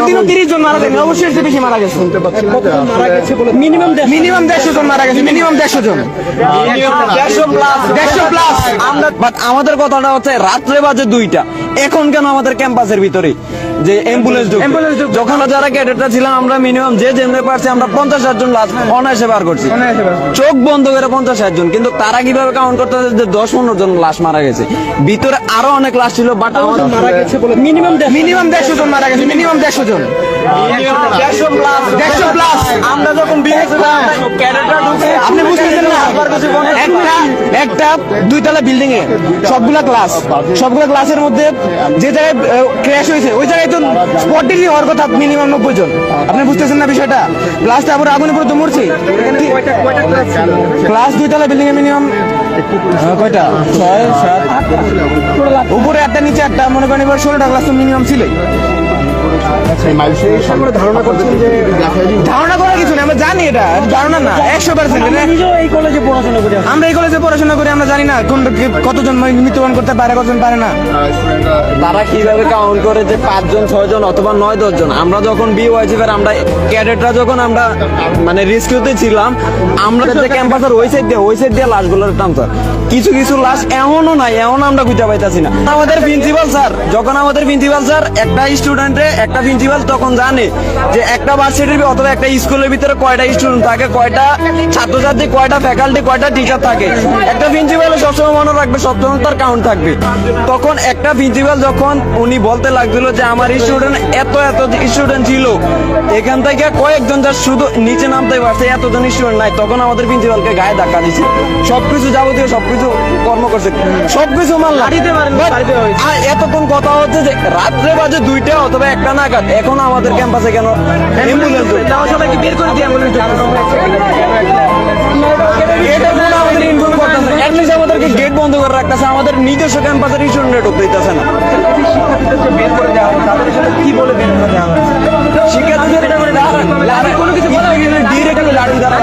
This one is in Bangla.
একদিনও 30 জন মারা যায়নি, অবশ্যই এর চেয়ে বেশি মারা গেছে। মিনিমাম 150 জন মারা গেছে, মিনিমাম 150 জন, 150 প্লাস। বাট আমাদের কথাটা হচ্ছে রাত্রে বাজে 2টা, এখন কেন আমাদের ক্যাম্পাসের ভিতরে যে অ্যাম্বুলেন্স যখন যারা ক্যাডেটরা ছিলাম আমরা মিনিমাম যে জেনে পারছি আমরা 50-60 জন লাশ অনায়াসে বার করছি, চোখ বন্ধ করে 50-60 জন। কিন্তু তারা কিভাবে কাউন্ট করতে যে 10-15 জন লাশ মারা গেছে, ভিতরে আরো অনেক লাশ ছিল, বাট আমাদের মারা গেছে বলে মিনিমাম 150 জন মারা গেছে, মিনিমাম 150 জন, 150 প্লাস। আমরা যখন বিয়েছিলাম ক্যাডেটরা ঢুকে আপনি বুঝতেছেন না, একটা 2 তলা বিল্ডিং এ সবগুলা ক্লাসের মধ্যে যে জায়গায় ক্র্যাশ হয়েছে ওই জায়গায় তো স্পট ডেলি হওয়ার কথা মিনিমাম 90 জন। আপনি বুঝতেছেন না বিষয়টা? ক্লাসটা আবার আগুনে পুরো তো মরছে। ক্লাস 2 তলা বিল্ডিং এ মিনিমাম কয়টা, 6, 7, 8 উপরে একটা নিচে একটা, মনে করেন এবার 16টা ক্লাস তো মিনিমাম ছিলই। ধারণা করার কিছু নেই, আমরা জানি এটা ধারণা না 100%। আমরা এই কলেজে পড়াশোনা করি, আমরা জানি না কতজন মৃত্যুবরণ করতে পারে, কতজন পারে না। তারা কিভাবে কাউন্ট করে যে 5 জন 6 জন অথবা 9-10 জন। আমরা যখন বিওয়াইসিফের আমরা ক্যাডেটরা যখন আমরা মানে রেস্কিউতে ছিলাম, আমরা যে ক্যাম্পাসের ওই সাইড দিয়ে লাশগুলোর টানতাম। কিছু লাশ এমনও নাই, এমন আমরা খুঁজে পাইতাছি না। আমাদের প্রিন্সিপাল স্যার একটা প্রিন্সিপাল তখন জানে যে একটা ভার্সিটির অথবা একটা স্কুলের ভিতরে কয়টা স্টুডেন্ট থাকে, কয়টা ছাত্রছাত্রী, কয়টা ফ্যাকাল্টি, কয়টা টিচার থাকে। একটা প্রিন্সিপাল সবসময় মনে রাখবে, সবসময় তার কাউন্ট থাকবে। তখন একটা প্রিন্সিপাল যখন উনি বলতে লাগছিল যে আমার স্টুডেন্ট এত স্টুডেন্ট ছিল, এখান থেকে কয়েকজন যা শুধু নিচে নামতে পারছে, এতজন স্টুডেন্ট নাই, তখন আমাদের প্রিন্সিপালকে গায়ে ধাক্কা দিচ্ছে, সবকিছু যাবতীয় সবকিছু কর্ম করছে, সবকিছু মানলাম। আর এতক্ষণ কথা হচ্ছে যে রাত্রে বাজে 2টা অথবা 1টা নাগাদ, এখন আমাদের ক্যাম্পাসে কেন অ্যাম্বুলেন্স সবাইকে বের করে দিয়ে আমাদের ইনফর্ম করতেছে, অ্যাটলিস্ট আমাদেরকে গেট বন্ধ করে রাখতেছে, আমাদের নিজস্ব ক্যাম্পাসের স্টুডেন্ট ঢুকতে দিতেছে না। শিক্ষার্থীদের কোনো কিছু ডিরেক্ট লাঠি দ্বারা